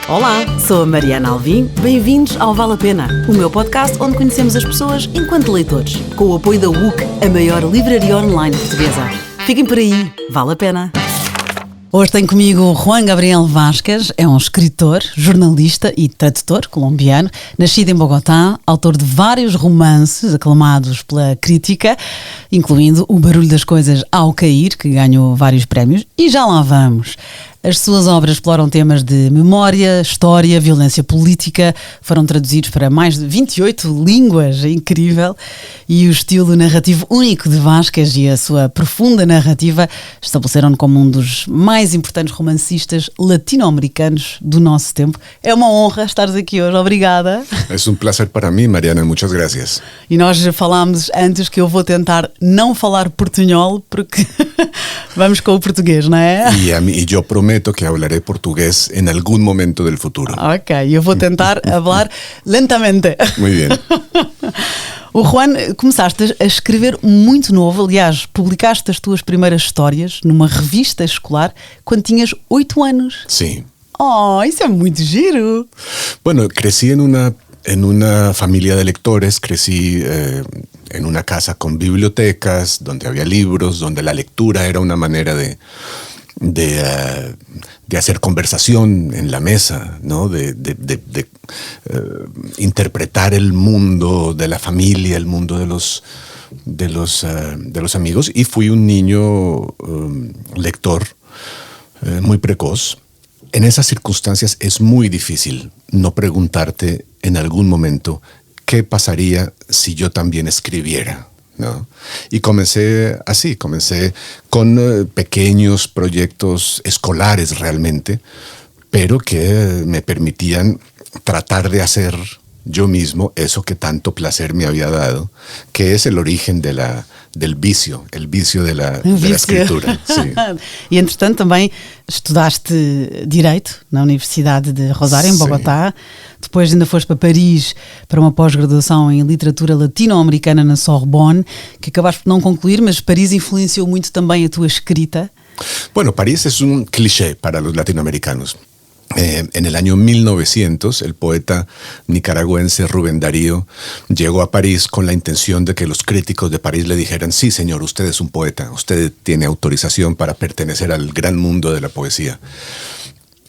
Olá, sou a Mariana Alvim. Bem-vindos ao Vale a Pena, o meu podcast onde conhecemos as pessoas enquanto leitores, com o apoio da WUC, a maior livraria online portuguesa. Fiquem por aí, vale a pena. Hoje tenho comigo o Juan Gabriel Vázquez, é um escritor, jornalista e tradutor colombiano, nascido em Bogotá, autor de vários romances aclamados pela crítica, incluindo O Barulho das Coisas ao Cair, que ganhou vários prémios, e já lá vamos. As suas obras exploram temas de memória, história, violência política, foram traduzidos para mais de 28 línguas, é incrível, e o estilo narrativo único de Vázquez e a sua profunda narrativa estabeleceram-no como um dos mais importantes romancistas latino-americanos do nosso tempo. É uma honra estares aqui hoje, obrigada. É um prazer para mim, Mariana, muitas gracias. E nós falámos antes que eu vou tentar não falar portunhol, porque vamos com o português, não é? E eu prometo que hablaré portugués en algún momento del futuro. Ok, eu vou tentar falar lentamente. Muy bien. O Juan, começaste a escrever muito novo, aliás, publicaste as tuas primeiras histórias numa revista escolar quando tinhas 8 anos. Sí. Oh, isso é muito giro. Bueno, crecí en una familia de lectores, crecí en una casa con bibliotecas, donde había libros, donde la lectura era una manera de hacer conversación en la mesa, ¿no? de interpretar el mundo de la familia, el mundo de los amigos, y fui un niño lector muy precoz. En esas circunstancias es muy difícil no preguntarte en algún momento qué pasaría si yo también escribiera, ¿no? Y comencé así, comencé con pequeños proyectos escolares realmente, pero que me permitían tratar de hacer yo mismo eso que tanto placer me había dado, que es el origen del vicio, el vicio de la escritura. Sí. E entretanto também estudaste Direito na Universidade de Rosário, em Bogotá. Depois ainda foste para Paris para uma pós-graduação em literatura latino-americana na Sorbonne, que acabaste por não concluir, mas Paris influenciou muito também a tua escrita. Bueno, París es un cliché para los latinoamericanos. En el año 1900, el poeta nicaragüense Rubén Darío llegó a París con la intención de que los críticos de París le dijeran: sí, señor, usted es un poeta, usted tiene autorización para pertenecer al gran mundo de la poesía.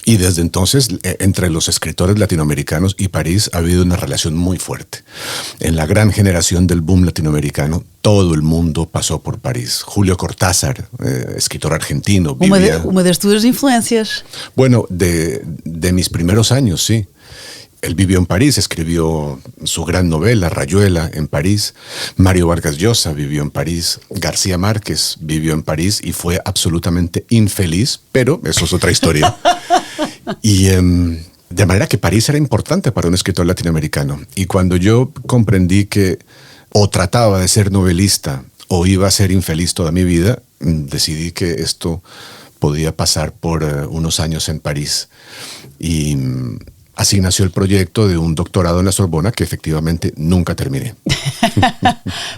Y desde entonces, entre los escritores latinoamericanos y París ha habido una relación muy fuerte. En la gran generación del boom latinoamericano, todo el mundo pasó por París. Julio Cortázar, escritor argentino, vivía... Uma das tuas influencias. Bueno, de mis primeros años, sí. Él vivió en París, escribió su gran novela, Rayuela, en París. Mario Vargas Llosa vivió en París. García Márquez vivió en París y fue absolutamente infeliz, pero eso es otra historia. Y de manera que París era importante para un escritor latinoamericano. Y cuando yo comprendí que o trataba de ser novelista o iba a ser infeliz toda mi vida, decidí que esto podía pasar por unos años en París. Y así nació el proyecto de un doctorado en la Sorbona que efectivamente nunca terminé.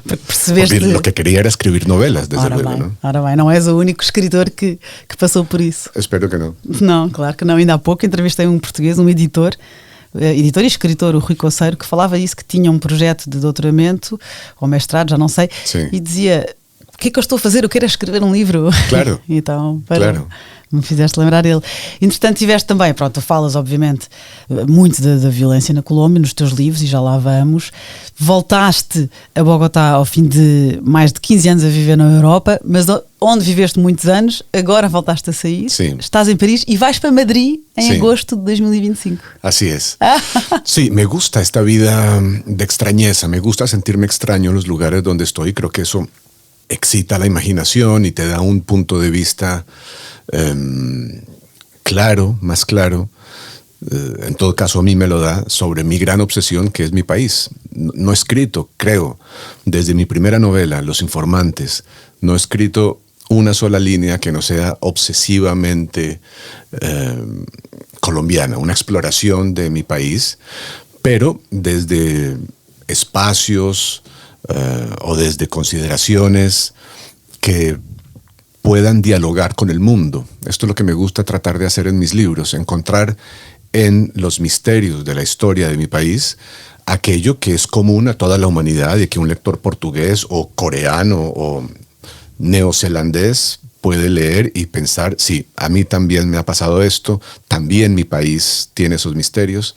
Porque lo que quería era escribir novelas, desde luego. ¿No? Ora bem, não és o único escritor que passou por isso. Espero que não. Não, claro que não. Ainda há pouco entrevistei um português, um editor e escritor, o Rui Coceiro, que falava isso, que tinha um projeto de doutoramento ou mestrado, já não sei. Sim. E dizia: o que é que eu estou a fazer? Eu quero escrever um livro. Claro. Então, claro. Me fizeste lembrar ele. Entretanto, tiveste também, pronto, tu falas obviamente muito da violência na Colômbia nos teus livros, e já lá vamos. Voltaste a Bogotá ao fim de mais de 15 anos a viver na Europa, mas onde viveste muitos anos, agora voltaste a sair. Sim. Estás em Paris e vais para Madrid em agosto de 2025. Así es. Sí, me gusta esta vida de extrañeza, me gusta sentirme extraño en los lugares donde estoy. Creo que eso excita la imaginación y te da un punto de vista claro, más claro, en todo caso a mí me lo da, sobre mi gran obsesión que es mi país. No he escrito, creo, desde mi primera novela, Los Informantes, no he escrito una sola línea que no sea obsesivamente colombiana, una exploración de mi país, pero desde espacios o desde consideraciones que puedan dialogar con el mundo. Esto es lo que me gusta tratar de hacer en mis libros, encontrar en los misterios de la historia de mi país aquello que es común a toda la humanidad y que un lector portugués o coreano o neozelandés puede leer y pensar, sí, a mí también me ha pasado esto, también mi país tiene esos misterios.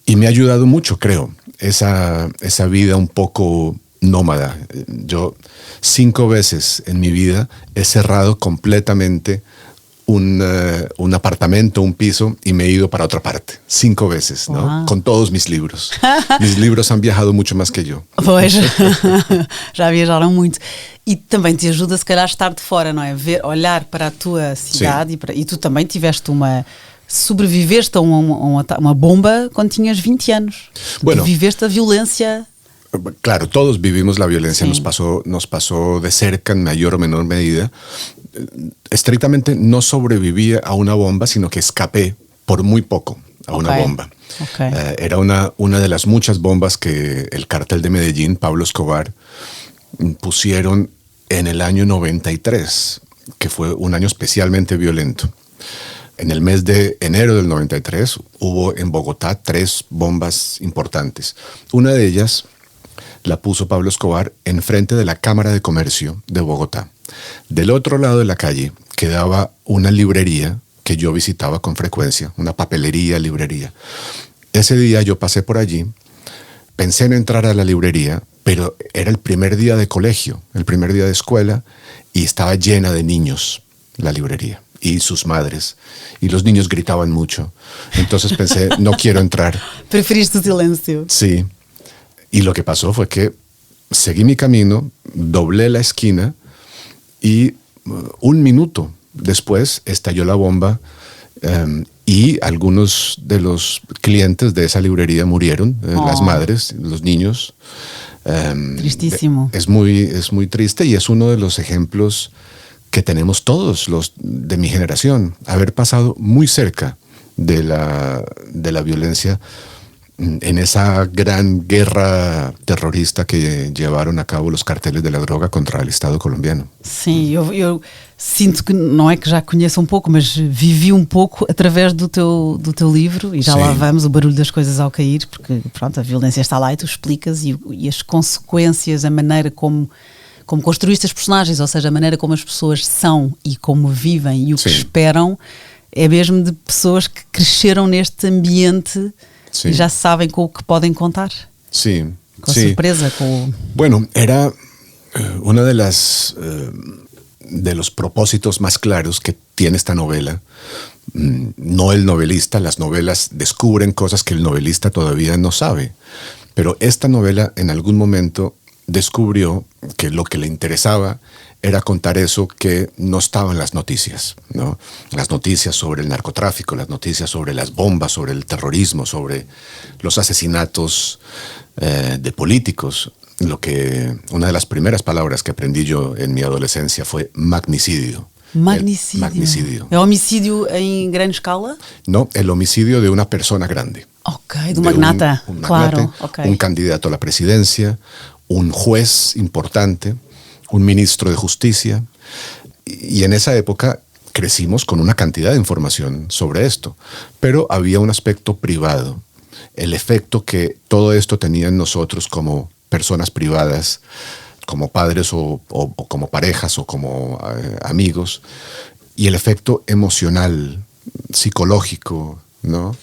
Y me ha ayudado mucho, creo, esa vida un poco nómada. Yo 5 veces en mi vida he cerrado completamente un apartamento, un piso, y me he ido para otra parte. 5 veces, ¿no? Wow. Con todos mis libros. Mis libros han viajado mucho más que yo. Pois, já viajaram muito. E também te ajuda, se calhar, a estar de fora, não é? Olhar para a tua cidade e tu também tiveste sobreviveste a uma bomba quando tinhas 20 anos. Bueno, viveste a violência. Claro, todos vivimos la violencia, Sí. nos pasó de cerca en mayor o menor medida. Estrictamente no sobreviví a una bomba, sino que escapé por muy poco a una bomba. Okay. Era una de las muchas bombas que el cártel de Medellín, Pablo Escobar, pusieron en el año 93, que fue un año especialmente violento. En el mes de enero del 93 hubo en Bogotá 3 bombas importantes. Una de ellas la puso Pablo Escobar enfrente de la Cámara de Comercio de Bogotá. Del otro lado de la calle quedaba una librería que yo visitaba con frecuencia, una papelería, librería. Ese día yo pasé por allí, pensé en entrar a la librería, pero era el primer día de colegio, el primer día de escuela, y estaba llena de niños la librería y sus madres, y los niños gritaban mucho. Entonces pensé, no quiero entrar. Preferiste o silêncio. Sí. Y lo que pasó fue que seguí mi camino, doblé la esquina y 1 minuto después estalló la bomba y algunos de los clientes de esa librería murieron, las madres, los niños. Tristísimo. Es muy triste y es uno de los ejemplos que tenemos todos los de mi generación, haber pasado muy cerca de la violencia en esa gran guerra terrorista que llevaron a cabo los carteles de la droga contra el Estado colombiano. Sim, eu sinto que, não é que já conheço um pouco, mas vivi um pouco através do teu livro, e já Sim. lá vamos, o barulho das coisas ao cair, porque pronto, a violência está lá e tu explicas, e as consequências, a maneira como construíste as personagens, ou seja, a maneira como as pessoas são e como vivem e o que Sim. esperam, é mesmo de pessoas que cresceram neste ambiente. Sí. Y ya saben con que pueden contar. Sí. Con sí. sorpresa. Con... Bueno, era una de los propósitos más claros que tiene esta novela. No el novelista, las novelas descubren cosas que el novelista todavía no sabe. Pero esta novela en algún momento descubrió que lo que le interesaba era contar eso que no estaba en las noticias, ¿no? Las noticias sobre el narcotráfico, las noticias sobre las bombas, sobre el terrorismo, sobre los asesinatos de políticos. Una de las primeras palabras que aprendí yo en mi adolescencia fue magnicidio. Magnicidio. Magnicidio. ¿Es homicidio en gran escala? No, el homicidio de una persona grande. Ok, de un magnata. Un magnate, claro, okay. Un candidato a la presidencia, un juez importante, un ministro de justicia. Y en esa época crecimos con una cantidad de información sobre esto, pero había un aspecto privado, el efecto que todo esto tenía en nosotros como personas privadas, como padres o como parejas o como amigos, y el efecto emocional, psicológico, ¿no?,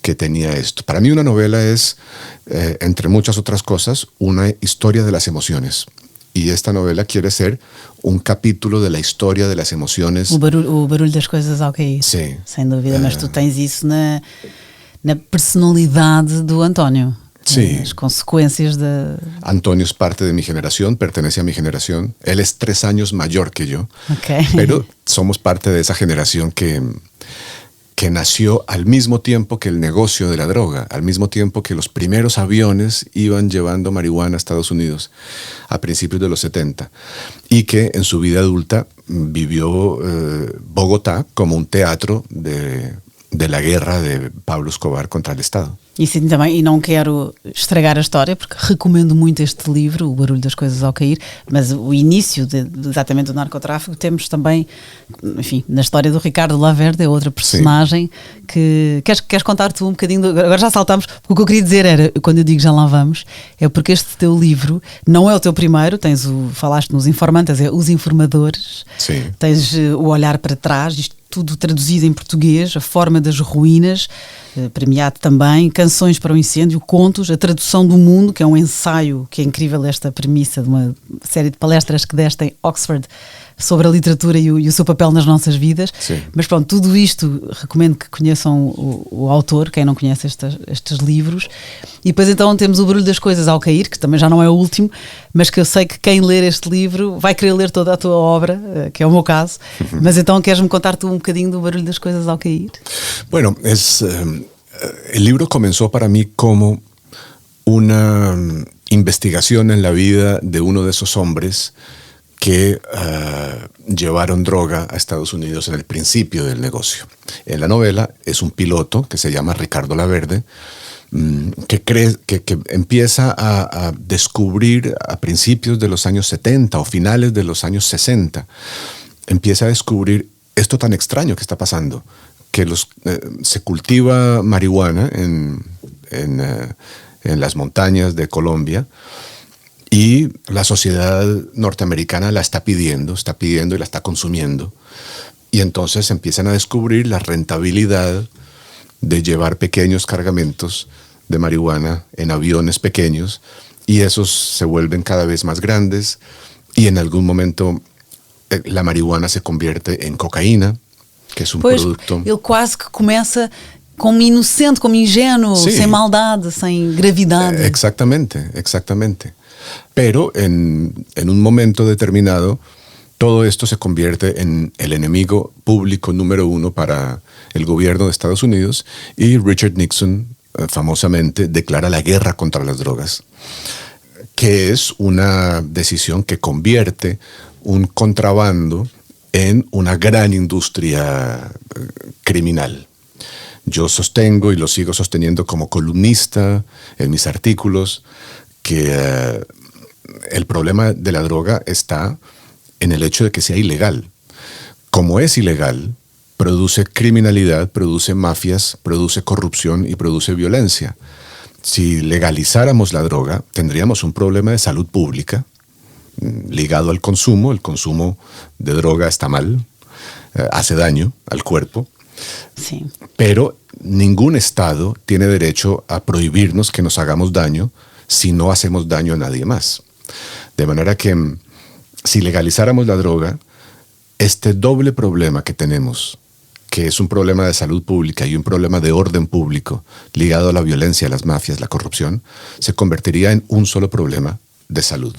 que tenía esto. Para mí una novela es, entre muchas otras cosas, una historia de las emociones. Y esta novela quiere ser un capítulo de la historia de las emociones. O barulho das coisas ao cair. Sim. Sem dúvida, mas tu tens isso na personalidade do António. Sí. As consecuencias de... Antonio es parte de mi generación, pertenece a mi generación. Él es 3 años mayor que yo. Okay. Pero somos parte de esa generación que nació al mismo tiempo que el negocio de la droga, al mismo tiempo que los primeros aviones iban llevando marihuana a Estados Unidos a principios de los 70, y que en su vida adulta vivió Bogotá como un teatro de de la guerra de Pablo Escobar contra el Estado. E sim, também, e não quero estragar a história, porque recomendo muito este livro, O Barulho das Coisas ao Cair, mas o início exatamente do narcotráfico temos também, enfim, na história do Ricardo Laverde, é outra personagem. Sim. Que... Queres contar tu um bocadinho? Agora já saltámos, porque o que eu queria dizer era, quando eu digo já lá vamos, é porque este teu livro não é o teu primeiro, falaste nos informantes, é Os Informadores. Sim. Tens O Olhar para Trás, isto tudo traduzido em português, A Forma das Ruínas, premiado também, Canções para o Incêndio, Contos, A Tradução do Mundo, que é um ensaio, que é incrível esta premissa de uma série de palestras que deste em Oxford sobre a literatura e o seu papel nas nossas vidas. Sim. Mas pronto, tudo isto recomendo que conheçam o autor, quem não conhece estes livros. E depois então temos O Barulho das Coisas ao Cair, que também já não é o último, mas que eu sei que quem ler este livro vai querer ler toda a tua obra, que é o meu caso. Mas então queres-me contar tu um bocadinho do Barulho das Coisas ao Cair? Bueno, el libro comenzó para mí como una investigación en la vida de uno de esos hombres que llevaron droga a Estados Unidos en el principio del negocio. En la novela es un piloto que se llama Ricardo Laverde, que empieza a descubrir a principios de los años 70 o finales de los años 60, empieza a descubrir esto tan extraño que está pasando, que se cultiva marihuana en las montañas de Colombia, y la sociedad norteamericana la está pidiendo y la está consumiendo. Y entonces empiezan a descubrir la rentabilidad de llevar pequeños cargamentos de marihuana en aviones pequeños, y esos se vuelven cada vez más grandes, y en algún momento la marihuana se convierte en cocaína, que es un producto... Ele quase que começa como inocente, como ingênuo, sí, sem maldade, sem gravidade. Exactamente. Pero en un momento determinado, todo esto se convierte en el enemigo público número uno para el gobierno de Estados Unidos, y Richard Nixon famosamente declara la guerra contra las drogas, que es una decisión que convierte un contrabando en una gran industria criminal. Yo sostengo, y lo sigo sosteniendo como columnista en mis artículos, que el problema de la droga está en el hecho de que sea ilegal. Como es ilegal, produce criminalidad, produce mafias, produce corrupción y produce violencia. Si legalizáramos la droga, tendríamos un problema de salud pública ligado al consumo. El consumo de droga está mal, hace daño al cuerpo. Sí. Pero ningún Estado tiene derecho a prohibirnos que nos hagamos daño si no hacemos daño a nadie más. De manera que si legalizáramos la droga, este doble problema que tenemos, que es un problema de salud pública y un problema de orden público ligado a la violencia, las mafias, la corrupción, se convertiría en un solo problema de salud.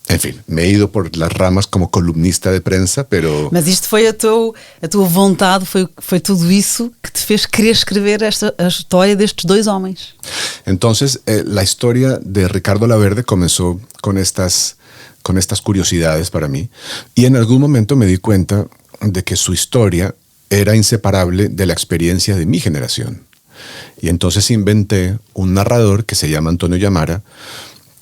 En fin, me he ido por las ramas como columnista de prensa, pero... Mas isto foi a tua vontade, foi tudo isso que te fez querer escrever a história destes dois homens. Entonces, la historia de Ricardo Laverde comenzó con estas curiosidades para mí, y en algún momento me di cuenta de que su historia era inseparable de la experiencia de mi generación. Y entonces inventé un narrador que se llama Antonio Llamara,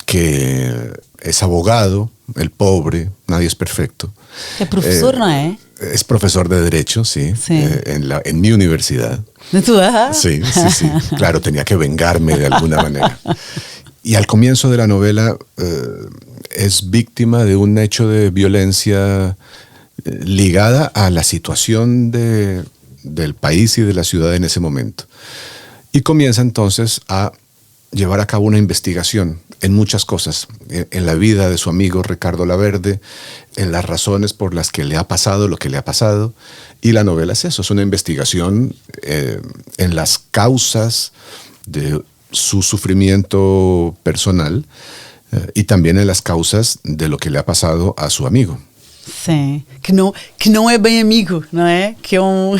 que es abogado, el pobre, nadie es perfecto. Es profesor, ¿no es? Es profesor de Derecho, sí. En mi universidad. ¿De tu hija? Sí. Claro, tenía que vengarme de alguna manera. Y al comienzo de la novela es víctima de un hecho de violencia ligada a la situación del país y de la ciudad en ese momento. Y comienza entonces a llevar a cabo una investigación en muchas cosas, en la vida de su amigo Ricardo Laverde, en las razones por las que le ha pasado lo que le ha pasado. Y la novela es eso, es una investigación en las causas de su sufrimiento personal y también en las causas de lo que le ha pasado a su amigo. Sim, que não é bem amigo, não é? Que é um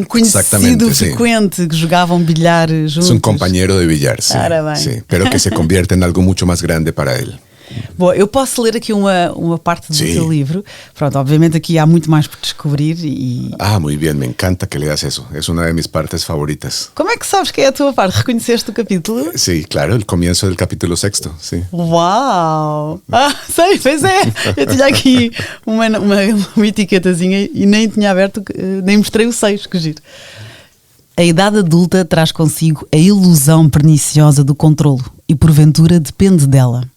conhecido frecuente, que jogavam bilhar juntos. Es un compañero de billar, sí, Ahora sí, pero que se convierte en algo mucho más grande para él. Bom, eu posso ler aqui uma parte do teu livro. Pronto, obviamente aqui há muito mais por descobrir e... Muy bien, me encanta que leas eso. Es una de mis partes favoritas. Como é que sabes que é a tua parte? Reconheceste o capítulo? Sí, claro, el comienzo del capítulo 6, sí. Uau! Sei, pois é. Eu tinha aqui uma etiquetazinha e nem tinha aberto, nem mostrei o 6, que giro. A idade adulta traz consigo a ilusão perniciosa do controlo e, porventura, depende dela.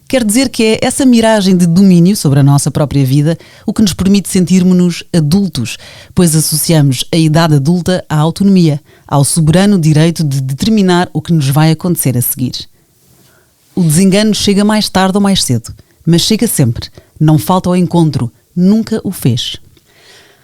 Quer dizer que é essa miragem de domínio sobre a nossa própria vida o que nos permite sentirmos-nos adultos, pois associamos a idade adulta à autonomia, ao soberano direito de determinar o que nos vai acontecer a seguir. O desengano chega mais tarde ou mais cedo, mas chega sempre, não falta ao encontro, nunca o fez.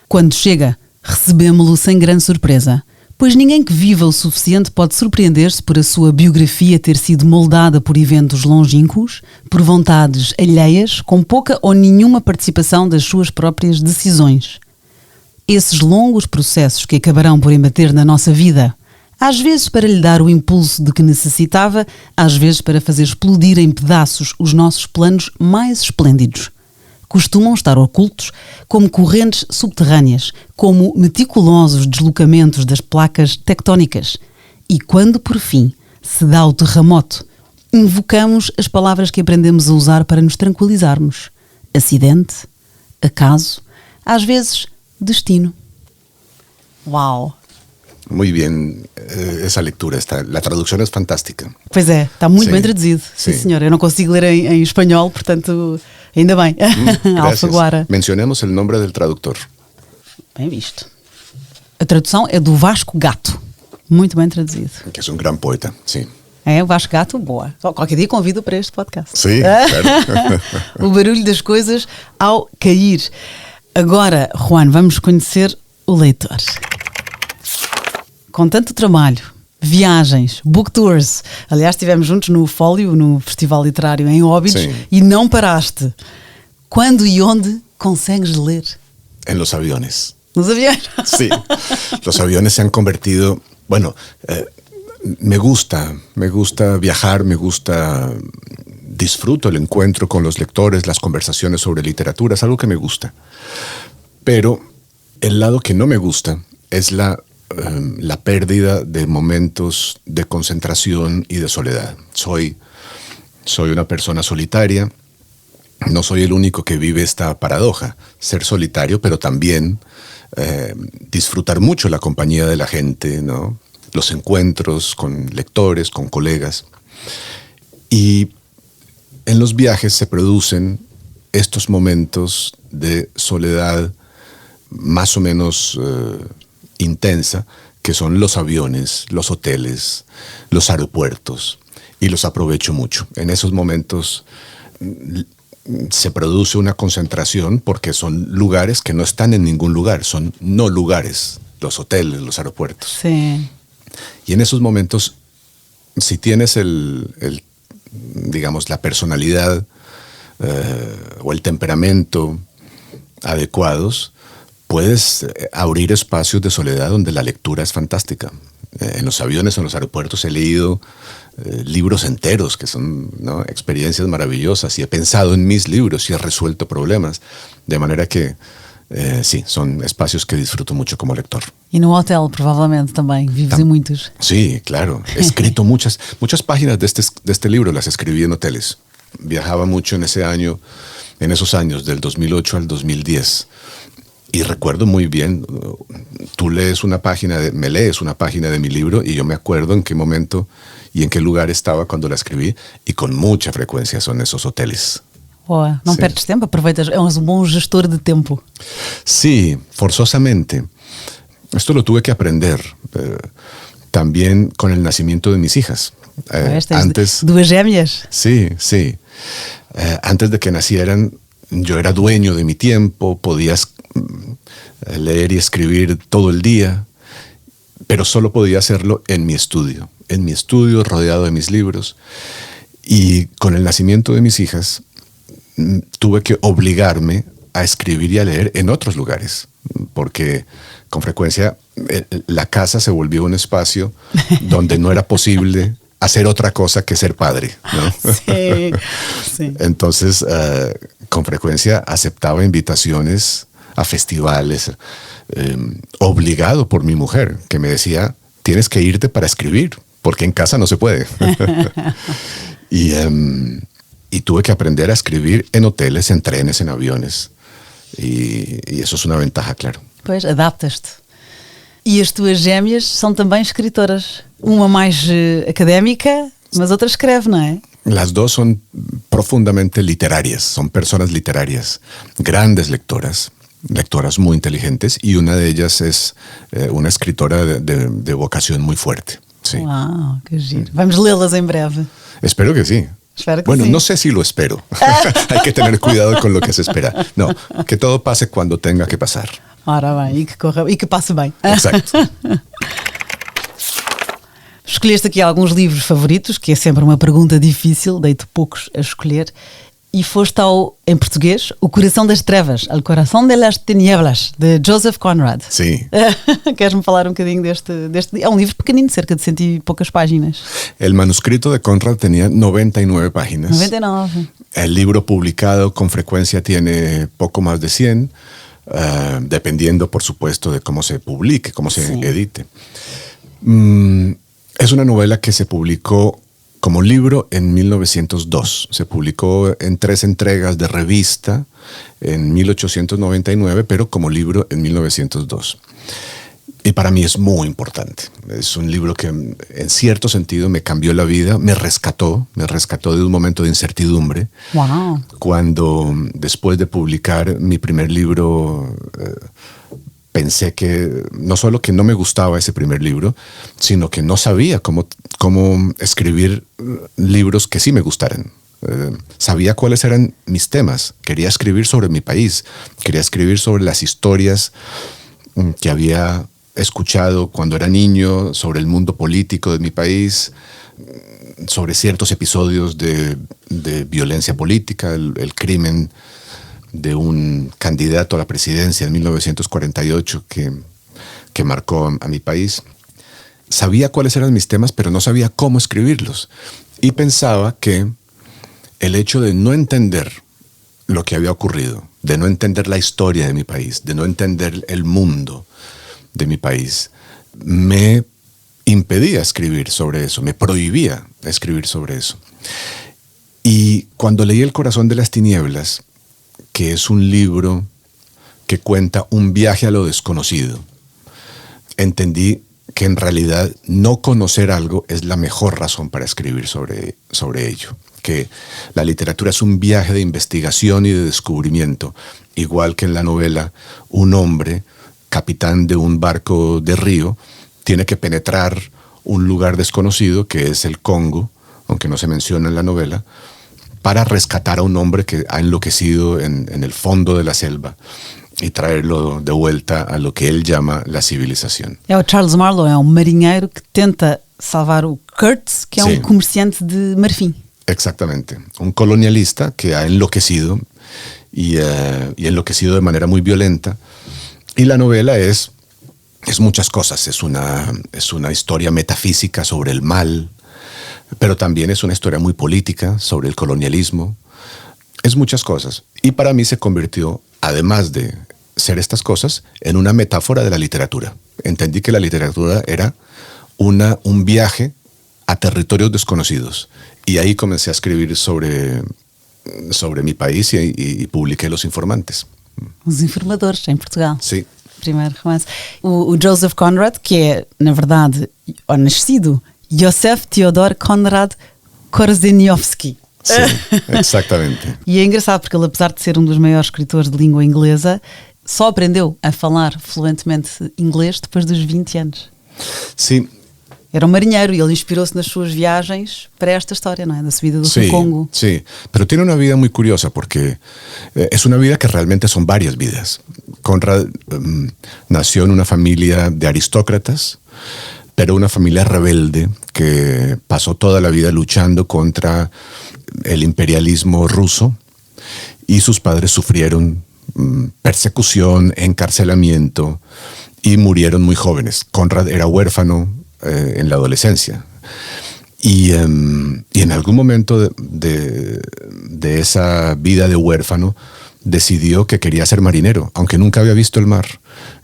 Quando chega, recebemo-lo sem grande surpresa, pois ninguém que viva o suficiente pode surpreender-se por a sua biografia ter sido moldada por eventos longínquos, por vontades alheias, com pouca ou nenhuma participação das suas próprias decisões. Esses longos processos que acabarão por embater na nossa vida, às vezes para lhe dar o impulso de que necessitava, às vezes para fazer explodir em pedaços os nossos planos mais esplêndidos. Costumam estar ocultos como correntes subterrâneas, como meticulosos deslocamentos das placas tectónicas. E quando, por fim, se dá o terremoto, invocamos as palavras que aprendemos a usar para nos tranquilizarmos. Acidente, acaso, às vezes, destino. Uau! Muy bien, esa lectura está. La traducción es fantástica. Pois é, está muito bem traduzido. Sim, senhor. Eu não consigo ler em espanhol, portanto, ainda bem. Alfaguara. Mencionemos el nombre del traductor. Bem visto. A tradução é do Vasco Gato. Muito bem traduzido. Que é um grande poeta, sim. É, o Vasco Gato, boa. Qualquer dia convido para este podcast. Sim, claro. O barulho das coisas ao cair. Agora, Juan, vamos conhecer o leitor. Com tanto trabalho, viagens, book tours. Aliás, estivemos juntos no Fólio, no Festival Literário em Óbidos, e não paraste. Quando e onde consegues ler? En los aviones. ¿Los aviones? Sí, los aviones se han convertido... Bueno, me gusta viajar, disfruto el encuentro con los lectores, las conversaciones sobre literatura, es algo que me gusta. Pero el lado que no me gusta es la pérdida de momentos de concentración y de soledad. Soy una persona solitaria, no soy el único que vive esta paradoja, ser solitario, pero también disfrutar mucho la compañía de la gente, ¿no? Los encuentros con lectores, con colegas. Y en los viajes se producen estos momentos de soledad más o menos intensa, que son los aviones, los hoteles, los aeropuertos, y los aprovecho mucho. En esos momentos se produce una concentración porque son lugares que no están en ningún lugar, son no lugares, los hoteles, los aeropuertos. Sí. Y en esos momentos, si tienes digamos, la personalidad o el temperamento adecuados, puedes abrir espacios de soledad donde la lectura es fantástica. En los aviones, en los aeropuertos he leído libros enteros que son, ¿no?, experiencias maravillosas, y he pensado en mis libros y he resuelto problemas, de manera que sí, son espacios que disfruto mucho como lector. E no hotel, provavelmente, também. Vives em muitos. Sí, claro. He escrito muchas páginas de este libro, las escribí en hoteles. Viajaba mucho en esos años, del 2008 al 2010. Y recuerdo muy bien, tú me lees una página de mi libro y yo me acuerdo en qué momento y en qué lugar estaba cuando la escribí, y con mucha frecuencia son esos hoteles. Boa, não perdes tempo, aproveitas, és um bom gestor de tempo. Sí, forzosamente. Esto lo tuve que aprender también con el nacimiento de mis hijas. Antes, duas gêmeas. Sí. Antes de que nacieran, yo era dueño de mi tiempo, podía leer y escribir todo el día, pero solo podía hacerlo en mi estudio, rodeado de mis libros. Y con el nacimiento de mis hijas, tuve que obligarme a escribir y a leer en otros lugares, porque con frecuencia la casa se volvió un espacio donde no era posible hacer otra cosa que ser padre, ¿no? Sí, sí. Entonces, con frecuencia aceptaba invitaciones a festivales, obligado por mi mujer, que me decía, tienes que irte para escribir, porque en casa no se puede. Y tuve que aprender a escribir en hoteles, en trenes, en aviones. E isso é uma ventaja, claro. Pois, adaptas-te. E as tuas gêmeas são também escritoras. Uma mais académica, mas outra escreve, não é? Las dos son profundamente literarias, son personas literarias, grandes lectoras muy inteligentes, y una de ellas es una escritora de vocación muy fuerte. Sí. Uau, que giro. Vamos lê-las em breve. Espero que sí. Espero que bueno, sí. No sé si lo espero. Hay que tener cuidado con lo que se espera. No, que todo pase cuando tenga que pasar. Ora bem, e que passe bem. Exacto. Escolheste aqui alguns livros favoritos, que é sempre uma pergunta difícil, dei-te poucos a escolher, e foste em português, O Coração das Trevas, El Corazón de las Tinieblas, de Joseph Conrad. Sim. Queres-me falar um bocadinho deste? É um livro pequenino, cerca de 100 e poucas páginas. El manuscrito de Conrad tenía 99 páginas. 99. El libro publicado con frecuencia tiene poco más de 100, dependiendo, por supuesto, de cómo se publique, cómo se edite. Es una novela que se publicó como libro en 1902. Se publicó en 3 entregas de revista en 1899, pero como libro en 1902. Y para mí es muy importante. Es un libro que en cierto sentido me cambió la vida, me rescató de un momento de incertidumbre. Wow. Cuando después de publicar mi primer libro, pensé que no solo que no me gustaba ese primer libro, sino que no sabía cómo escribir libros que sí me gustaran. Sabía cuáles eran mis temas. Quería escribir sobre mi país. Quería escribir sobre las historias que había escuchado cuando era niño, sobre el mundo político de mi país, sobre ciertos episodios de violencia política, el crimen de un candidato a la presidencia en 1948 que marcó a mi país. Sabía cuáles eran mis temas, pero no sabía cómo escribirlos. Y pensaba que el hecho de no entender lo que había ocurrido, de no entender la historia de mi país, de no entender el mundo de mi país, me impedía escribir sobre eso, me prohibía escribir sobre eso. Y cuando leí El Corazón de las Tinieblas, que es un libro que cuenta un viaje a lo desconocido, entendí que en realidad no conocer algo es la mejor razón para escribir sobre ello. Que la literatura es un viaje de investigación y de descubrimiento, igual que en la novela un hombre, capitán de un barco de río, tiene que penetrar un lugar desconocido que es el Congo, aunque no se menciona en la novela, para rescatar a un hombre que ha enloquecido en el fondo de la selva y traerlo de vuelta a lo que él llama la civilización. É o Charles Marlowe, é um marinheiro que tenta salvar o Kurtz, que é um comerciante de marfim. Exactamente, un colonialista que ha enloquecido y enloquecido de manera muy violenta. Y la novela es muchas cosas, es una historia metafísica sobre el mal, pero también es una historia muy política sobre el colonialismo. Es muchas cosas. Y para mí se convirtió, además de ser estas cosas, en una metáfora de la literatura. Entendí que la literatura era un viaje a territorios desconocidos. Y ahí comencé a escribir sobre mi país y publiqué Los Informantes. Os Informadores, em Portugal. Sim. Primeiro romance. O Joseph Conrad, que é, na verdade, o nascido Józef Theodor Konrad Korzeniowski. Sim, exatamente. E é engraçado porque ele, apesar de ser um dos maiores escritores de língua inglesa, só aprendeu a falar fluentemente inglês depois dos 20 anos. Sim. Era um marinheiro e ele inspirou-se nas suas viagens para esta história, ¿no? Da subida do Congo. Sí, pero tiene una vida muy curiosa porque es una vida que realmente son varias vidas. Conrad nació en una familia de aristócratas, pero una familia rebelde que pasó toda la vida luchando contra el imperialismo ruso, y sus padres sufrieron persecución, encarcelamiento y murieron muy jóvenes. Conrad era huérfano en la adolescencia Y en algún momento de esa vida de huérfano, decidió que quería ser marinero, aunque nunca había visto el mar.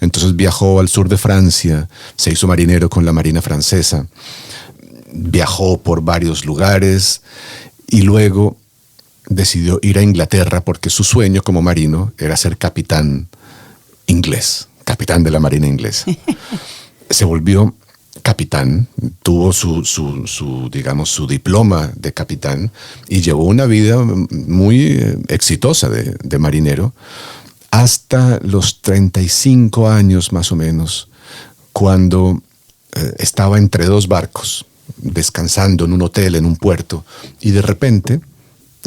Entonces viajó al sur de Francia, se hizo marinero con la Marina francesa, viajó por varios lugares y luego decidió ir a Inglaterra porque su sueño como marino era ser capitán inglés, capitán de la Marina inglesa. Se volvió capitán, tuvo su diploma de capitán y llevó una vida muy exitosa de marinero hasta los 35 años más o menos, cuando estaba entre dos barcos, descansando en un hotel, en un puerto, y de repente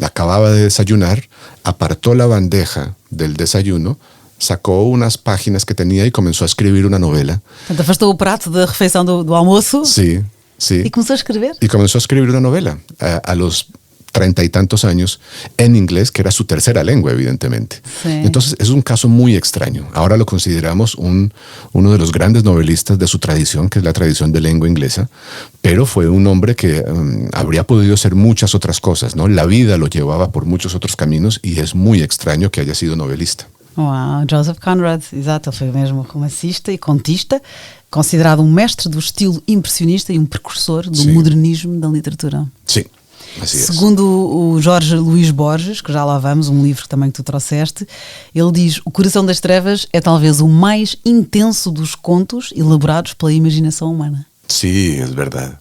acababa de desayunar, apartó la bandeja del desayuno, sacou unas páginas que tenía y comenzó a escribir una novela. Portanto, afastou o prato da refeição do almoço. Sí, sí. E começou a escrever. Y comenzó a escribir una novela a los 30 y tantos años en inglés, que era su tercera lengua, evidentemente. Sí. Entonces es un caso muy extraño. Ahora lo consideramos uno de los grandes novelistas de su tradición, que es la tradición de lengua inglesa, pero fue un hombre que habría podido ser muchas otras cosas, ¿no? La vida lo llevaba por muchos otros caminos y es muy extraño que haya sido novelista. Uau, Joseph Conrad, exato, ele foi mesmo romancista e contista, considerado um mestre do estilo impressionista e um precursor do modernismo da literatura. Sim, assim é. Segundo o Jorge Luís Borges, que já lá vamos, um livro também que tu trouxeste, ele diz: O Coração das Trevas é talvez o mais intenso dos contos elaborados pela imaginação humana. Sí, es verdad.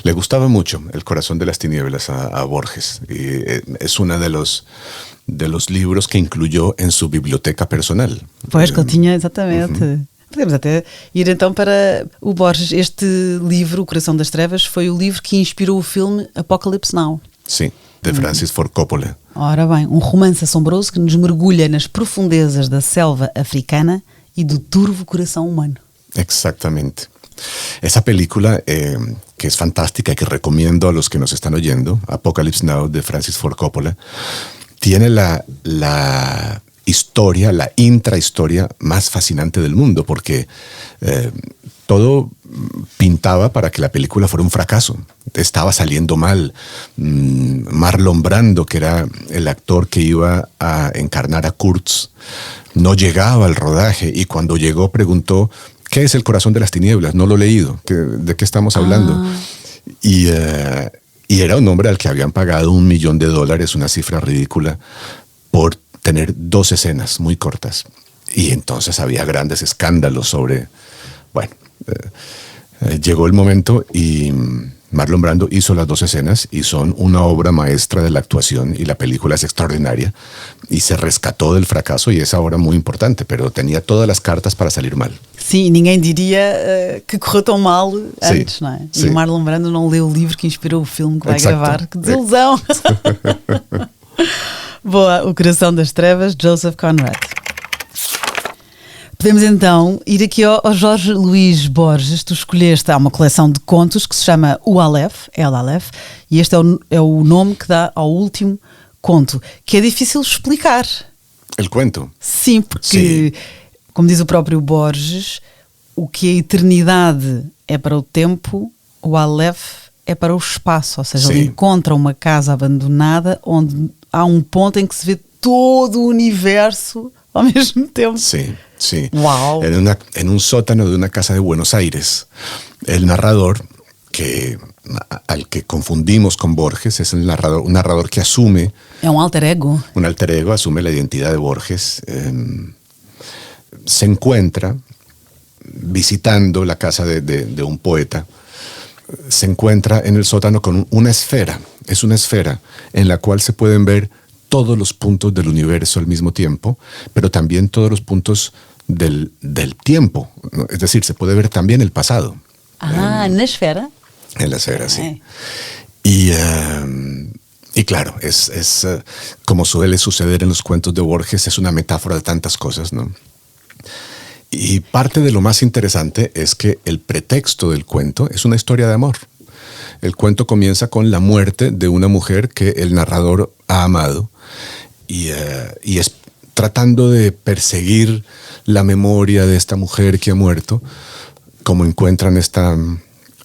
Le gustaba mucho El Corazón de las Tinieblas a Borges y es uno de los libros que incluyó en su biblioteca personal. Pois, que ele tinha, exatamente. Podemos até ir então para o Borges. Este livro, O Coração das Trevas, foi o livro que inspirou o filme Apocalypse Now. Sí, de Francis Ford Coppola. Ora bem, um romance assombroso que nos mergulha nas profundezas da selva africana e do turvo coração humano. Exactamente. Esa película, que es fantástica y que recomiendo a los que nos están oyendo, Apocalypse Now de Francis Ford Coppola, tiene la historia, la intrahistoria más fascinante del mundo, porque todo pintaba para que la película fuera un fracaso. Estaba saliendo mal. Marlon Brando, que era el actor que iba a encarnar a Kurtz, no llegaba al rodaje y cuando llegó preguntó: ¿qué es El Corazón de las Tinieblas? No lo he leído. ¿De qué estamos hablando? Y era un hombre al que habían pagado $1 millón, una cifra ridícula, por tener 2 escenas muy cortas. Y entonces había grandes escándalos sobre... Bueno, llegó el momento y Marlon Brando hizo las 2 escenas y son una obra maestra de la actuación y la película es extraordinaria y se rescató del fracaso y es ahora muy importante, pero tenía todas las cartas para salir mal. Sim, ninguém diria que correu tão mal antes, não é? E sim. o Marlon Brando não leu o livro que inspirou o filme que vai Exacto. gravar. Que desilusão! Boa, O Coração das Trevas, Joseph Conrad. Podemos então ir aqui ao Jorge Luís Borges. Tu escolheste, há uma coleção de contos que se chama O Aleph, El Aleph, e este é o nome que dá ao último conto, que é difícil explicar. El cuento. Sim, porque, como diz o próprio Borges, o que a eternidade é para o tempo, o Aleph é para o espaço. Ou seja, ele encontra uma casa abandonada onde há um ponto em que se vê todo o universo ao mesmo tempo. Sí, sí. Wow. En un sótano de una casa de Buenos Aires, el narrador, al que confundimos con Borges, es un narrador que asume... É um alter ego. Un alter ego, asume la identidad de Borges. Se encuentra visitando la casa de un poeta. Se encuentra en el sótano con una esfera. Es una esfera en la cual se pueden ver todos los puntos del universo al mismo tiempo, pero también todos los puntos del tiempo. Es decir, se puede ver también el pasado. Ah, na esfera? En la esfera, sí. Y claro, es como suele suceder en los cuentos de Borges, es una metáfora de tantas cosas, ¿no? Y parte de lo más interesante es que el pretexto del cuento es una historia de amor. El cuento comienza con la muerte de una mujer que el narrador ha amado y es tratando de perseguir la memoria de esta mujer que ha muerto, como encuentran esta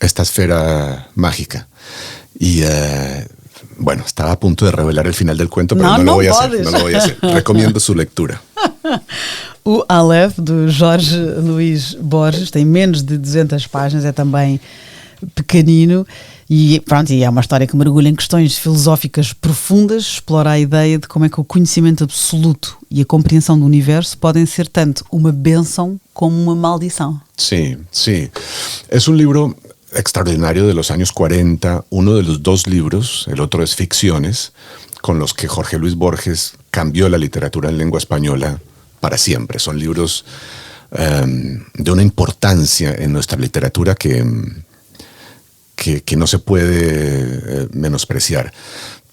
esta esfera mágica. Y bueno, estaba a punto de revelar el final del cuento, pero no lo voy a hacer. Recomiendo su lectura. O Aleph, do Jorge Luís Borges, tem menos de 200 páginas, é também pequenino e pronto, e é uma história que mergulha em questões filosóficas profundas, explora a ideia de como é que o conhecimento absoluto e a compreensão do universo podem ser tanto uma bênção como uma maldição. Sí, sí. Es un libro extraordinario de los años 40, uno de los dos libros, el otro es Ficciones, con los que Jorge Luis Borges cambió la literatura en lengua española para siempre. Son libros de una importancia en nuestra literatura que no se puede menospreciar.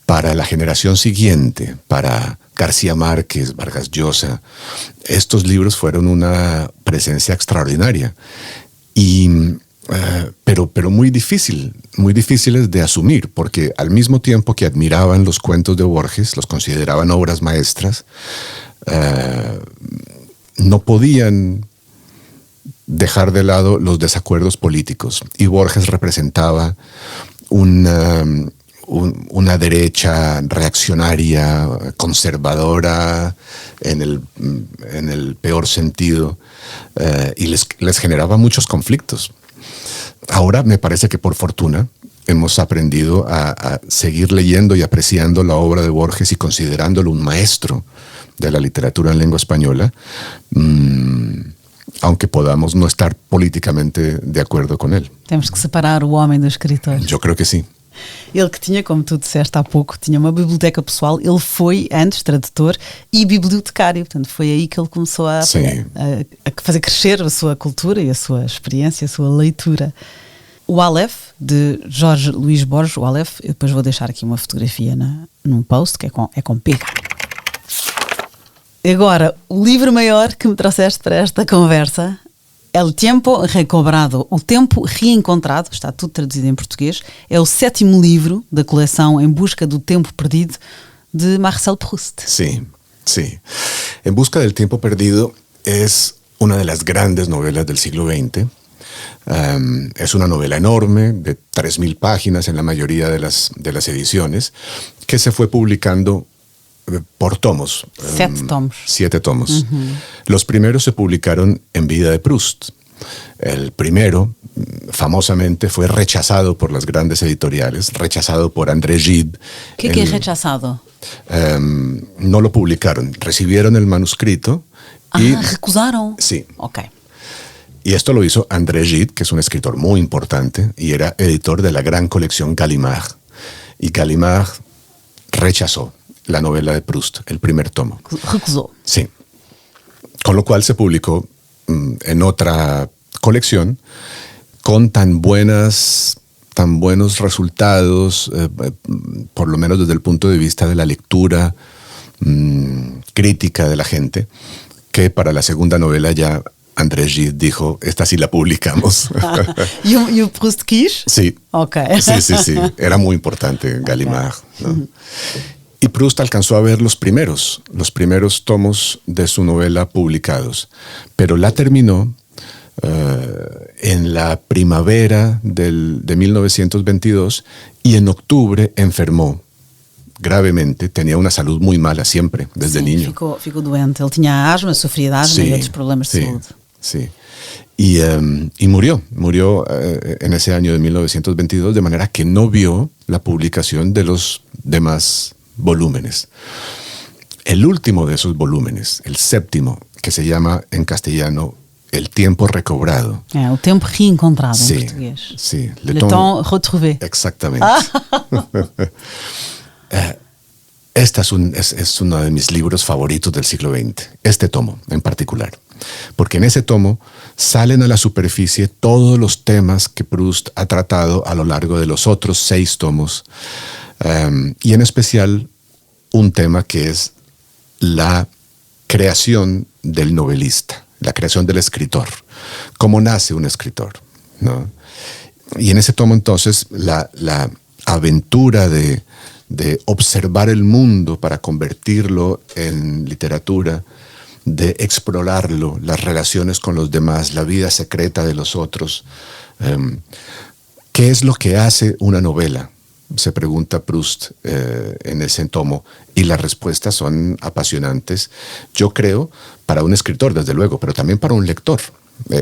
Para la generación siguiente, para García Márquez, Vargas Llosa, estos libros fueron una presencia extraordinaria. Pero muy difíciles de asumir, porque al mismo tiempo que admiraban los cuentos de Borges, los consideraban obras maestras, no podían dejar de lado los desacuerdos políticos. Y Borges representaba una derecha reaccionaria, conservadora, en el peor sentido, y les generaba muchos conflictos. Ahora me parece que por fortuna hemos aprendido a seguir leyendo y apreciando la obra de Borges y considerándolo un maestro de la literatura en lengua española, aunque podamos no estar políticamente de acuerdo con él. Temos que separar o homem do escritor. Yo creo que sí. Ele que tinha, como tu disseste há pouco, tinha uma biblioteca pessoal. Ele foi antes tradutor e bibliotecário, portanto foi aí que ele começou a fazer crescer a sua cultura e a sua experiência, a sua leitura. O Aleph, de Jorge Luís Borges, o Aleph, eu depois vou deixar aqui uma fotografia num post, que é com PH. Agora, o livro maior que me trouxeste para esta conversa, El Tiempo Recobrado, o tempo reencontrado, está tudo traduzido em português, é o 7º livro da coleção Em Busca do Tempo Perdido, de Marcel Proust. Sí, sí. En Busca del Tiempo Perdido es una de las grandes novelas del siglo XX. Es una novela enorme, de 3.000 páginas en la mayoría de las ediciones, que se fue publicando por tomos. 7 tomos. 7 tomos. Los primeros se publicaron en vida de Proust. El primero, famosamente, fue rechazado por las grandes editoriales, rechazado por André Gide. ¿Qué es rechazado? No lo publicaron. Recibieron el manuscrito y... ¿recusaron? Sí. Ok. Y esto lo hizo André Gide, que es un escritor muy importante, y era editor de la gran colección Gallimard. Y Gallimard rechazó la novela de Proust, el primer tomo. Recusó. Sí. Con lo cual se publicó en otra colección con tan buenos resultados, por lo menos desde el punto de vista de la lectura crítica de la gente, que para la segunda novela ya André Gide dijo, esta sí la publicamos. ¿Y Proust quis? Sí. Ok. Sí. Era muy importante Gallimard, ¿no? Y Proust alcanzó a ver los primeros tomos de su novela publicados, pero la terminó en la primavera de 1922 y en octubre enfermó gravemente. Tenía una salud muy mala siempre, desde niño. Ficou doente. Ele tinha asma, sofria de asma y otros problemas de salud. Sí. Y murió en ese año de 1922, de manera que no vio la publicación de los demás volúmenes. El último de esos volúmenes, el 7º, que se llama en castellano El Tiempo Recobrado. O tempo reencontrado en portugués. Sí. Le temps retrouvé. Exactamente. Esta es uno de mis libros favoritos del siglo XX, este tomo en particular. Porque en ese tomo salen a la superficie todos los temas que Proust ha tratado a lo largo de los otros 6 tomos. Y en especial un tema que es la creación del novelista, la creación del escritor, cómo nace un escritor, ¿no? Y en ese tomo entonces la aventura de observar el mundo para convertirlo en literatura, de explorarlo, las relaciones con los demás, la vida secreta de los otros, ¿qué es lo que hace una novela?, se pregunta Proust en ese tomo, y las respuestas son apasionantes, yo creo, para un escritor, desde luego, pero también para un lector.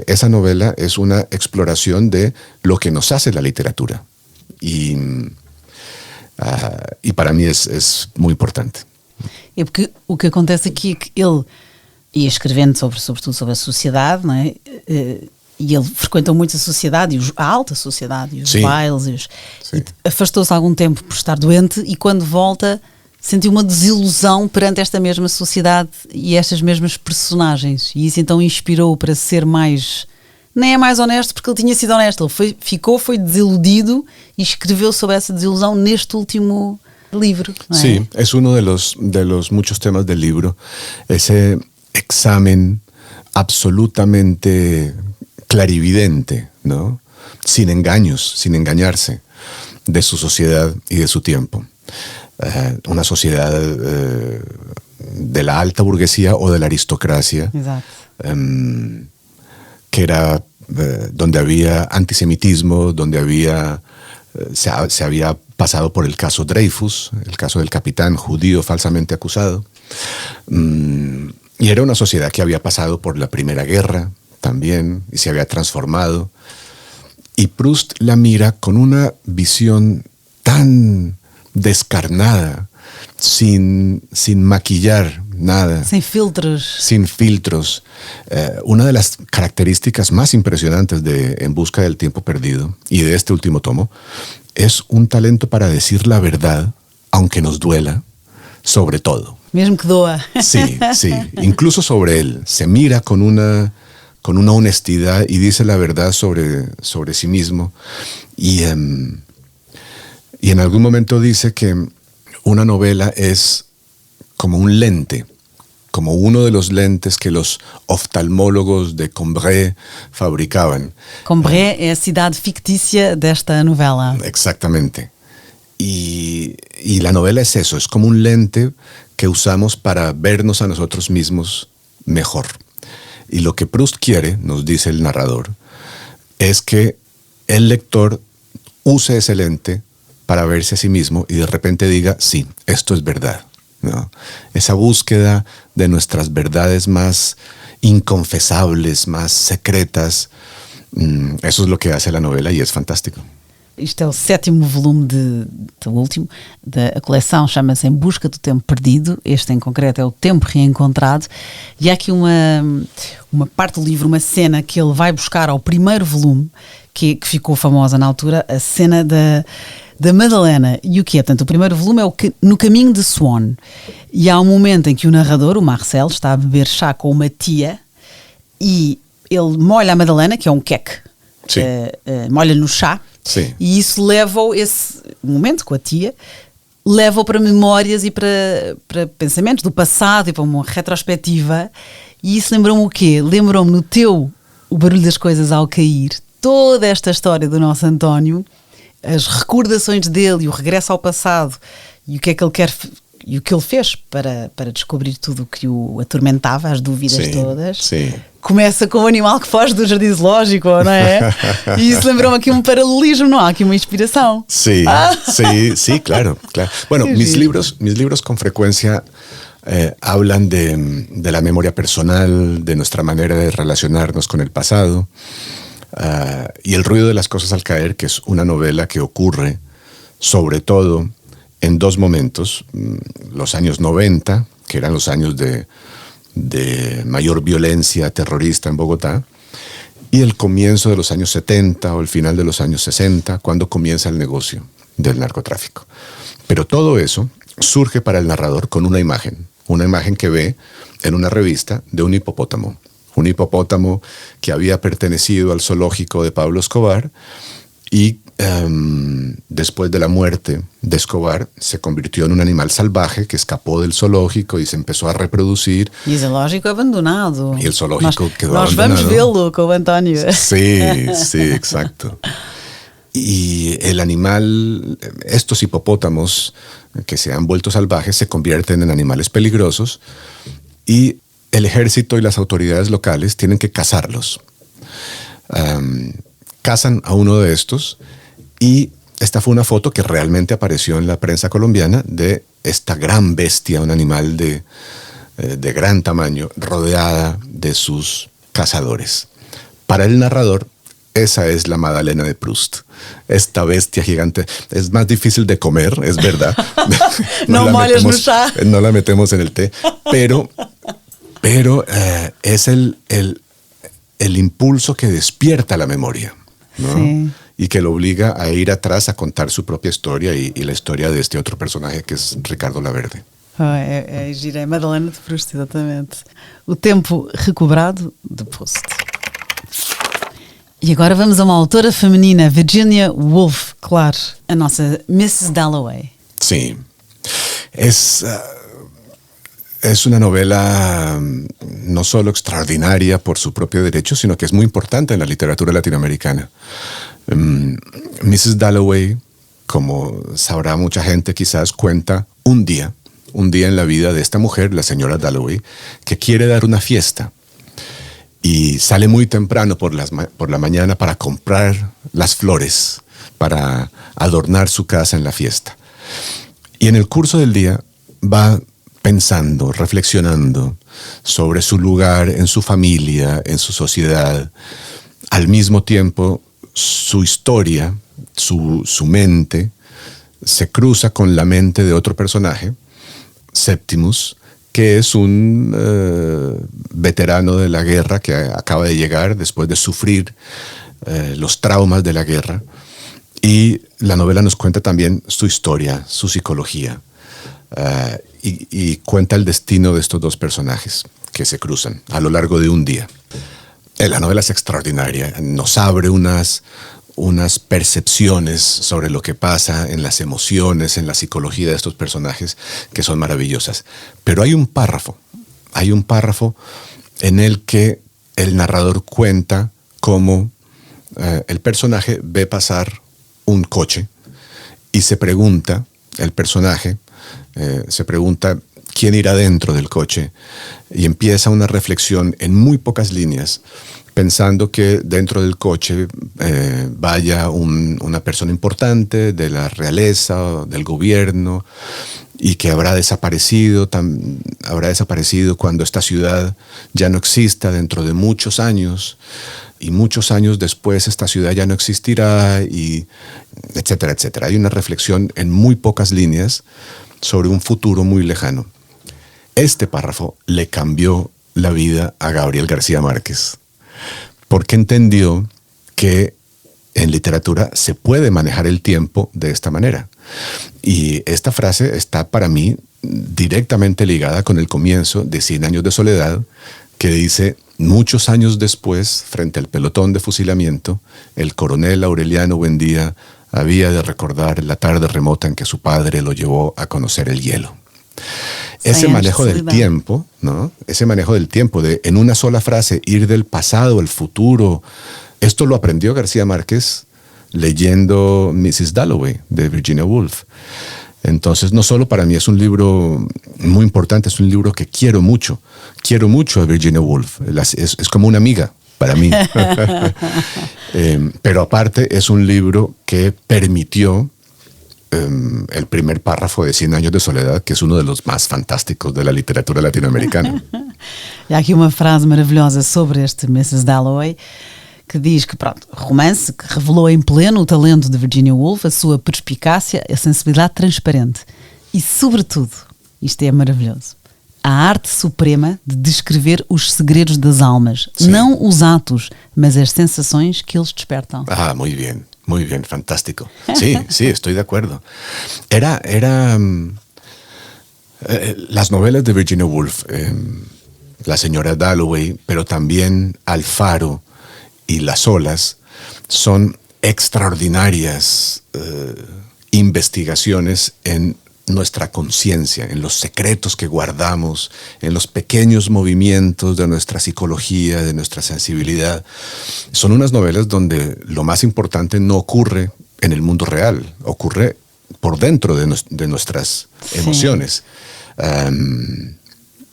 Esa novela es una exploración de lo que nos hace la literatura, y para mí es muy importante. É porque o que acontece aqui é que ele ia escrevendo sobretudo sobre a sociedade, não é? E ele frequentou muito a sociedade, a alta sociedade, e os bailes, e afastou-se algum tempo por estar doente, e quando volta sentiu uma desilusão perante esta mesma sociedade e estas mesmas personagens, e isso então inspirou-o para ser mais, nem é mais honesto, porque ele tinha sido honesto, ele foi desiludido e escreveu sobre essa desilusão neste último libro, ¿no? Sí, es uno de los muchos temas del libro, ese examen absolutamente clarividente, ¿no?, sin engaños, sin engañarse, de su sociedad y de su tiempo. Una sociedad de la alta burguesía o de la aristocracia, que era donde había antisemitismo, donde se había pasado por el caso Dreyfus, el caso del capitán judío falsamente acusado, y era una sociedad que había pasado por la Primera Guerra también y se había transformado, y Proust la mira con una visión tan descarnada, sin maquillar nada, sin filtros. Una de las características más impresionantes de En busca del tiempo perdido y de este último tomo es un talento para decir la verdad, aunque nos duela, sobre todo. Mesmo que doa. Sí, incluso sobre él. Se mira con una honestidad y dice la verdad sobre sí mismo. Y en algún momento dice que una novela es como un lente, como uno de los lentes que los oftalmólogos de Combray fabricaban. Combray é a cidade fictícia desta novela. Exactamente. Y la novela es eso, es como un lente que usamos para vernos a nosotros mismos mejor. Y lo que Proust quiere, nos dice el narrador, es que el lector use ese lente para verse a sí mismo y de repente diga, sí, esto es verdad, ¿no? Esa búsqueda de nuestras verdades más inconfesables, más secretas, eso es lo que hace la novela y es fantástico. Isto é o 7º volume o último, da coleção, chama-se Em Busca do Tempo Perdido. Este em concreto é o Tempo Reencontrado, e há aqui uma parte do livro, uma cena que ele vai buscar ao primeiro volume, que ficou famosa na altura, a cena da Madalena. E o que é? Portanto, o primeiro volume é No Caminho de Swan, e há um momento em que o narrador, o Marcel, está a beber chá com uma tia e ele molha a Madalena, que é um queque, molha no chá. Sim. E isso leva-o, esse momento com a tia, leva-o para memórias e para pensamentos do passado e para uma retrospectiva. E isso lembrou-me o quê? Lembrou-me no teu O Barulho das Coisas ao Cair, toda esta história do nosso António, as recordações dele e o regresso ao passado, e o que é que ele quer e o que ele fez para descobrir tudo o que o atormentava, as dúvidas todas. Sim. Começa com o animal que foge do jardim zoológico, não é? E isso lembrou-me aqui um paralelismo, não há aqui uma inspiração. Sí, sí, claro. Bueno, mis libros con frecuencia hablan de la memoria personal, de nuestra manera de relacionarnos con el pasado, y El ruido de las cosas al caer, que es una novela que ocurre sobre todo en dos momentos, los años 90, que eran los años de mayor violencia terrorista en Bogotá, y el comienzo de los años 70 o el final de los años 60, cuando comienza el negocio del narcotráfico. Pero todo eso surge para el narrador con una imagen que ve en una revista de un hipopótamo que había pertenecido al zoológico de Pablo Escobar, y después de la muerte de Escobar se convirtió en un animal salvaje que escapó del zoológico y se empezó a reproducir. E o zoológico abandonado. Y el zoológico quedó nós abandonado. Vamos vê-lo com o António. Sí, exacto. Y el animal, estos hipopótamos que se han vuelto salvajes se convierten en animales peligrosos, y el ejército y las autoridades locales tienen que cazarlos. Cazan a uno de estos Y esta fue una foto que realmente apareció en la prensa colombiana de esta gran bestia, un animal de gran tamaño, rodeada de sus cazadores. Para el narrador, esa es la Madalena de Proust. Esta bestia gigante es más difícil de comer, es verdad. No la metemos en el té, pero es el impulso que despierta la memoria, ¿no? Sí. Y que lo obliga a ir atrás a contar su propia historia y la historia de este otro personaje que es Ricardo Laverde. Girei Madalena de Proust, exatamente. O tempo recobrado de Proust. E agora vamos a uma autora feminina, Virginia Woolf, claro, a nossa Mrs. Dalloway. Sí, es una novela no solo extraordinaria por su propio derecho, sino que es muy importante en la literatura latinoamericana. Mrs. Dalloway, como sabrá mucha gente quizás, cuenta un día en la vida de esta mujer, la señora Dalloway, que quiere dar una fiesta y sale muy temprano por la mañana para comprar las flores para adornar su casa en la fiesta. Y en el curso del día va pensando, reflexionando sobre su lugar en su familia, en su sociedad. Al mismo tiempo, su historia, su mente, se cruza con la mente de otro personaje, Septimus, que es un veterano de la guerra que acaba de llegar después de sufrir los traumas de la guerra. Y la novela nos cuenta también su historia, su psicología, y cuenta el destino de estos dos personajes que se cruzan a lo largo de un día. La novela es extraordinaria, nos abre unas percepciones sobre lo que pasa en las emociones, en la psicología de estos personajes que son maravillosas. Pero hay un párrafo en el que el narrador cuenta cómo el personaje ve pasar un coche y se pregunta, el personaje se pregunta quién irá dentro del coche y empieza una reflexión en muy pocas líneas pensando que dentro del coche vaya una persona importante de la realeza, del gobierno, y que habrá desaparecido cuando esta ciudad ya no exista dentro de muchos años, y muchos años después esta ciudad ya no existirá, y etcétera, etcétera. Hay una reflexión en muy pocas líneas sobre un futuro muy lejano. Este párrafo le cambió la vida a Gabriel García Márquez, porque entendió que en literatura se puede manejar el tiempo de esta manera. Y esta frase está para mí directamente ligada con el comienzo de 100 años de soledad, que dice: muchos años después, frente al pelotón de fusilamiento, el coronel Aureliano Buendía había de recordar la tarde remota en que su padre lo llevó a conocer el hielo. Ese manejo del tiempo, ¿no? Ese manejo del tiempo, de en una sola frase ir del pasado al futuro, esto lo aprendió García Márquez leyendo Mrs. Dalloway de Virginia Woolf. Entonces, no solo para mí es un libro muy importante, es un libro que quiero mucho a Virginia Woolf, es como una amiga para mí. Pero aparte es un libro que permitió el primer párrafo de 100 años de soledad, que es uno de los más fantásticos de la literatura latinoamericana. E há aqui uma frase maravilhosa sobre este Mrs. Dalloway, que diz que, pronto, romance que revelou em pleno o talento de Virginia Woolf, a sua perspicácia, a sensibilidade transparente e, sobretudo, isto é maravilhoso, a arte suprema de descrever os segredos das almas. Sim. Não os atos, mas as sensações que eles despertam. Ah, muy bien, fantástico. Sí, estoy de acuerdo. Las novelas de Virginia Woolf, La señora Dalloway, pero también Alfaro y Las olas, son extraordinarias investigaciones en nuestra conciencia, en los secretos que guardamos, en los pequeños movimientos de nuestra psicología, de nuestra sensibilidad. Son unas novelas donde lo más importante no ocurre en el mundo real, ocurre por dentro de nuestras emociones.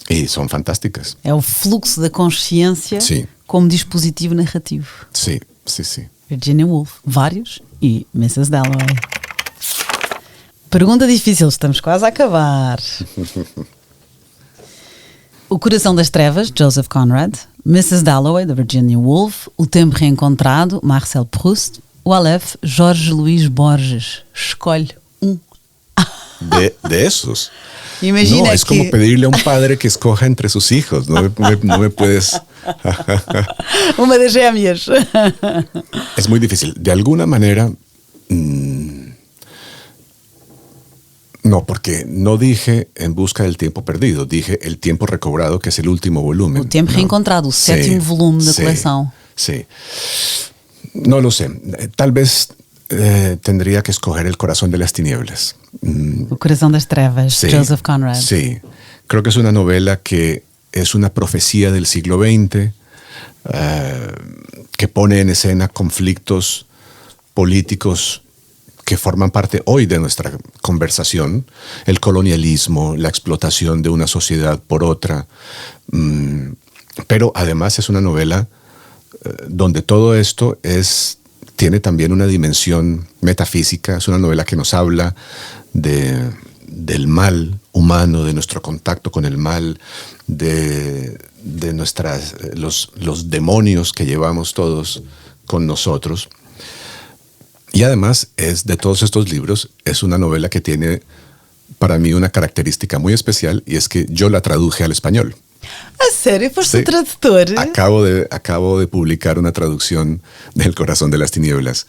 Y son fantásticas. É o fluxo da consciência como dispositivo narrativo. Sí. Virginia Woolf, vários, e Mrs. Dalloway. Pergunta difícil, estamos quase a acabar. O Coração das Trevas, Joseph Conrad. Mrs. Dalloway, da Virginia Woolf. O Tempo Reencontrado, Marcel Proust. O Aleph, Jorge Luís Borges. Escolhe um. De esos. Imagina no, es como pedirle a un padre que escoja entre sus hijos. No me puedes... Uma das gêmeas. Es muy difícil. De alguna manera... No, porque no dije En busca del tiempo perdido, dije El tiempo recobrado, que es el último volumen. O Tempo Reencontrado, o sétimo volume da coleção. Sí. No lo sé. Tal vez tendría que escoger El corazón de las tinieblas. O Coração das Trevas, Sí, Joseph Conrad. Sí. Creo que es una novela que es una profecía del siglo XX, que pone en escena conflictos políticos que forman parte hoy de nuestra conversación, el colonialismo, la explotación de una sociedad por otra, pero además es una novela donde todo esto tiene también una dimensión metafísica. Es una novela que nos habla del mal humano, de nuestro contacto con el mal, de los demonios que llevamos todos con nosotros. Y además de todos estos libros, es una novela que tiene para mí una característica muy especial, y es que yo la traduje al español. ¿A serio? ¿Foste Sí. tradutor? Acabo de publicar una traducción del Corazón de las Tinieblas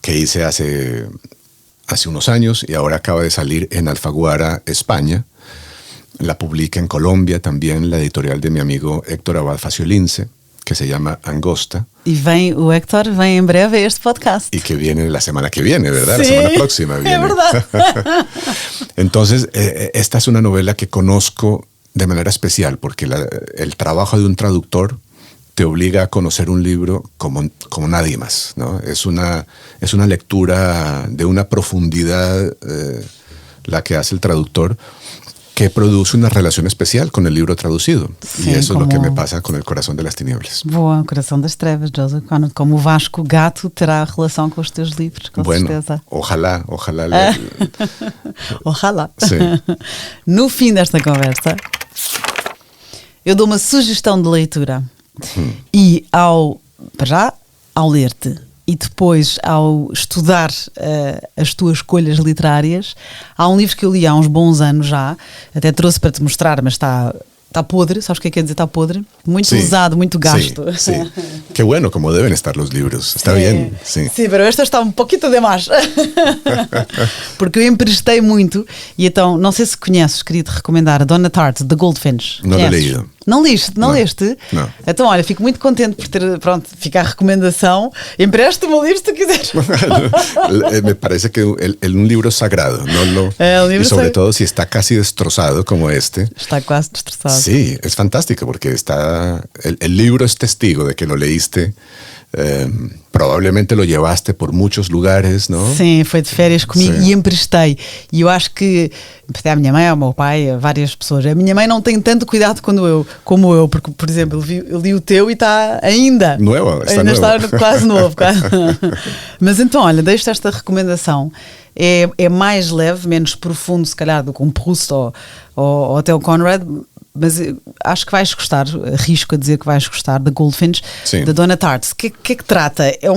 que hice hace unos años, y ahora acaba de salir en Alfaguara, España. La publica en Colombia también la editorial de mi amigo Héctor Abad Faciolince, que se llama Angosta. E o Héctor vem em breve a este podcast. Y que viene la semana que viene, ¿verdad? Sí, La semana próxima viene. es verdad. Entonces, esta es una novela que conozco de manera especial, porque el trabajo de un traductor te obliga a conocer un libro como nadie más, ¿no? Es una lectura de una profundidad, la que hace el traductor, que produce una relación especial con el libro traducido. Sí, y eso es lo que como- me pasa con El Corazón de las Tinieblas. Boa, o Coração das Trevas, Joseph Conrad. Como o Vasco Gato terá relação com os teus livros, com Bueno, certeza. ojalá. Ojalá. Sim. No fim desta conversa, eu dou uma sugestão de leitura. E ao ler-te e depois ao estudar as tuas escolhas literárias, há um livro que eu li há uns bons anos já, até trouxe para te mostrar, mas está podre. ¿Sabes qué quiere decir está podre? Muy Sí, usado, muy gasto. Sí, sí. Qué bueno, como deben estar los libros. Está bien, sí. Sí, pero esta está um pouquinho de mais. Porque eu emprestei muito, e então, não sei se conheces, queria te recomendar Donna Tartt, The Goldfinch. Não Conheces? lido. Não liste? Não Não. leste? Não. Então, olha, fico muito contente por ter, pronto, fica a recomendação. Empresta-me o livro se tu quiseres. Me parece que un libro sagrado, un libro y sobre sagrado. todo si está casi destrozado como este. Está quase destroçado. Sí, es fantástico porque el libro es testigo de que lo leíste. Probablemente lo llevaste por muchos lugares, ¿no? Sim, foi de férias comigo. Sim. E emprestei. E eu acho que até a minha mãe, ao meu pai, a várias pessoas. A minha mãe não tem tanto cuidado como eu, porque, por exemplo, eu li o teu e está ainda Nuevo, está ainda nuevo. está quase novo. Quase. Mas então, olha, deixo-te esta recomendação. É mais leve, menos profundo, se calhar, do que um Proust ou até o Conrad. Mas acho que vais gostar, arrisco a dizer que vais gostar, da Goldfinch, Sim. da Donna Tartt. O que é que trata? É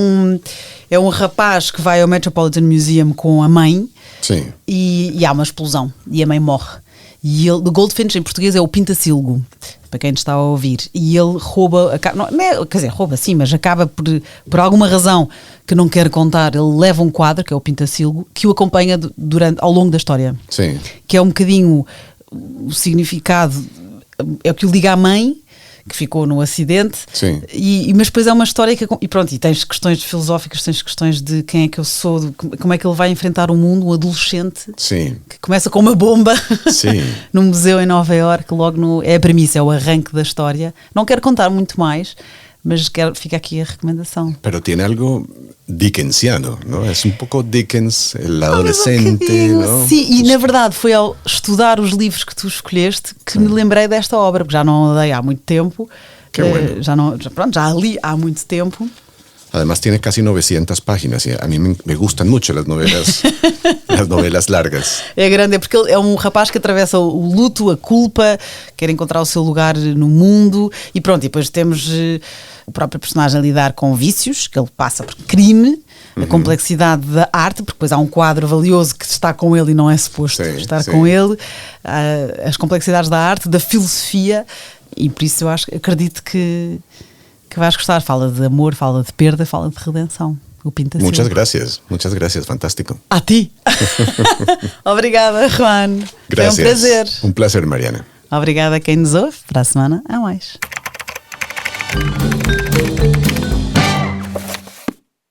um rapaz que vai ao Metropolitan Museum com a mãe. Sim. E há uma explosão e a mãe morre. E ele, do Goldfinch em português é o Pintacilgo, para quem está a ouvir. E ele rouba, quer dizer, rouba sim, mas acaba por alguma razão que não quer contar. Ele leva um quadro, que é o Pintacilgo, que o acompanha ao longo da história. Sim. Que é um bocadinho o significado, é o que o liga à mãe, que ficou no acidente. Sim. Mas depois é uma história que... E pronto, e tens questões filosóficas, tens questões de quem é que eu sou, como é que ele vai enfrentar o mundo, um adolescente Sim. que começa com uma bomba Sim. num museu em Nova Iorque, é a premissa, é o arranque da história. Não quero contar muito mais, mas fica aqui a recomendação. Pero tiene algo dickensiano, ¿no? Es un poco Dickens, el adolescente, ¿no? Sim, e na verdade foi ao estudar os livros que tu escolheste que me lembrei desta obra, porque já não a dei há muito tempo. Que bueno. Já a li há muito tempo. Además tiene casi 900 páginas y a mí me gustan mucho las novelas largas. É grande, é porque ele é um rapaz que atravessa o luto, a culpa, quer encontrar o seu lugar no mundo e pronto, e depois temos o próprio personagem a lidar com vícios, que ele passa por crime, a complexidade da arte, porque depois há um quadro valioso que está com ele e não é suposto estar com ele, as complexidades da arte, da filosofia, e por isso eu acredito que vais gostar. Fala de amor, fala de perda, fala de redenção. O Pinta Muchas gracias, fantástico. A ti. Obrigada, Juan. Gracias. Foi um prazer. Um prazer, Mariana. Obrigada a quem nos ouve. Para a semana, há mais.